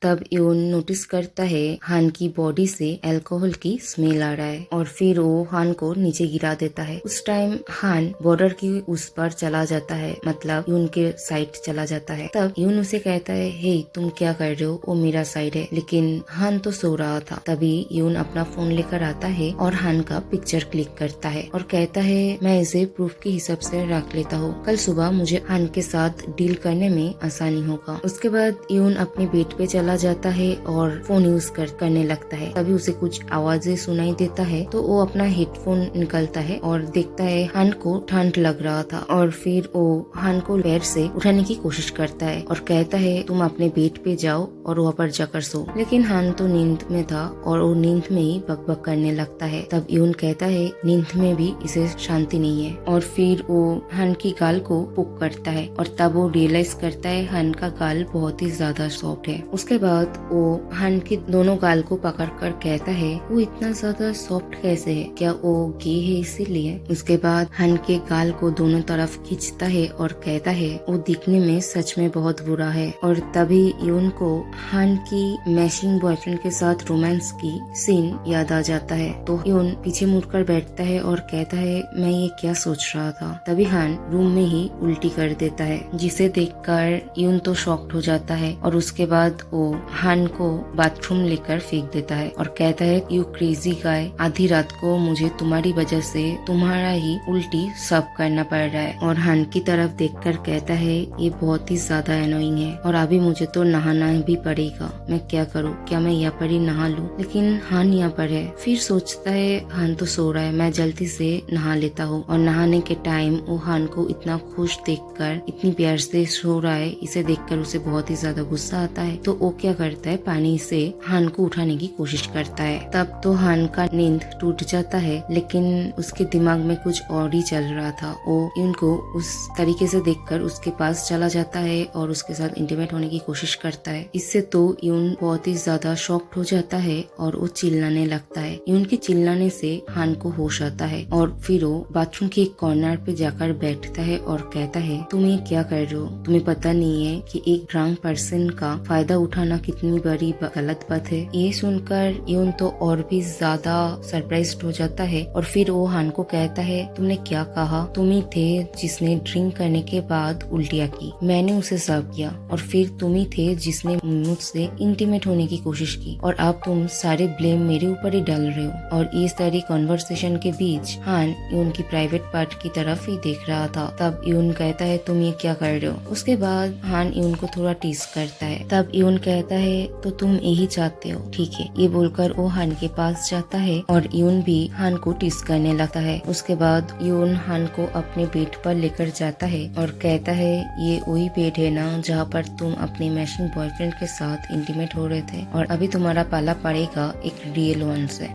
तब यून नोटिस करता है हान की बॉडी से अल्कोहल की स्मेल आ रहा है और फिर वो हान को नीचे गिरा देता है। उस टाइम हान बॉर्डर की उस पर चला जाता है, मतलब यून के साइड चला जाता है। तब यून उसे कहता है, हे तुम क्या कर रहे हो, वो मेरा साइड है। लेकिन हान तो सो रहा था। तभी यून अपना फोन लेकर आता है और हान का पिक्चर क्लिक करता है और कहता है, मैं इसे प्रूफ के हिसाब से रख लेता हूँ, कल सुबह मुझे हान के साथ डील करने में आसानी होगा। उसके बाद यून अपने बेड पे चला जाता है और फोन यूज करने लगता है। तभी उसे कुछ आवाजें सुनाई देता है तो वो अपना हेडफोन निकालता है और देखता है हान को ठंड लग रहा था और फिर वो हान को पैर से उठाने की कोशिश करता है और कहता है, तुम अपने बेड पे जाओ और वहाँ पर जाकर सो। लेकिन हान तो नींद में था और वो नींद में ही बकबक करने लगता है। तब यून कहता है, नींद में भी इसे शांति नहीं है और फिर वो हान की गाल को पुक करता है और तब वो रियलाइज करता है हान का गाल बहुत ही ज्यादा सॉफ्ट है। उसके बाद वो हान की दोनों गाल को पकड़कर कहता है, वो इतना ज्यादा सॉफ्ट कैसे है, क्या वो गे है इसीलिए। उसके बाद हान के गाल को दोनों तरफ खींचता है और कहता है, वो दिखने में सच में बहुत बुरा है। और तभी यून को हान की मैशिंग बॉयफ्रेंड के साथ रोमांस की सीन याद आ जाता है। तो यून पीछे मुड़कर बैठता है और कहता है, मैं ये क्या सोच रहा था। तभी हान रूम में ही उल्टी कर देता है, जिसे देखकर यून तो शॉक्ड हो जाता है और उसके बाद वो हान को बाथरूम लेकर फेंक देता है और कहता है, यू क्रेजी गाय, आधी रात को मुझे तुम्हारी वजह से तुम्हारा ही उल्टी सब करना पड़ रहा है। और हान की तरफ देखकर कहता है, ये बहुत ही ज्यादा एनोइंग है और अभी मुझे तो नहाना भी पड़ेगा, मैं क्या करूँ, क्या मैं यहाँ पर ही नहा लूँ। लेकिन हान यहाँ पर है। फिर सोचता है हान तो सो रहा है, मैं जल्दी से नहा लेता हूँ। और नहाने के टाइम वो हान को इतना खुश देखकर, इतनी प्यार से सो रहा है, इसे देखकर उसे बहुत ही ज्यादा गुस्सा आता है। तो वो क्या करता है, पानी से हान को उठाने की कोशिश करता है। तब तो हान का नींद टूट जाता है, लेकिन उसके दिमाग में कुछ और ही चल रहा था। वो इनको उस तरीके से देखकर उसके पास चला जाता है और उसके साथ इंटीमेट होने की कोशिश करता है। इससे तो यून बहुत ही ज्यादा शॉक्ड हो जाता है और वो चिल्लाने लगता है। यून के चिल्लाने से हान को होश आता है और फिर वो बाथरूम के एक कॉर्नर पे जाकर बैठता है और कहता है, तुम ये क्या कर रहे हो, तुम्हें पता नहीं है कि एक ड्रंक पर्सन का फायदा उठाना कितनी बड़ी गलत बात है। ये सुनकर यून तो और भी ज्यादा सरप्राइज्ड हो जाता है और फिर वो हान को कहता है, तुमने क्या कहा, तुम ही थे जिसने ड्रिंक करने के बाद उल्टियाँ की, मैंने उसे सर्व किया और फिर तुम ही थे जिसने मुझसे इंटीमेट होने की कोशिश की और अब तुम सारे ब्लेम मेरे ऊपर ही डाल रहे हो। और इस सारी कॉन्वर्सेशन के बीच हान यून की प्राइवेट पार्ट की तरफ ही देख रहा था। तब यून कहता है, तुम ये क्या कर रहे हो। उसके बाद हान यून को थोड़ा टीज करता है। तब यून कहता है, तो तुम यही चाहते हो, ठीक है। ये बोलकर वो हान के पास जाता है और यून भी हान को टीज करने लगता है। उसके बाद यून हान को अपने बेड पर लेकर जाता है और कहता है, ये वही बेड है ना जहाँ पर तुम अपने मैशिंग बॉयफ्रेंड के साथ इंटीमेट हो रहे थे और अभी तुम्हारा पाला पड़ेगा एक रियल वन से।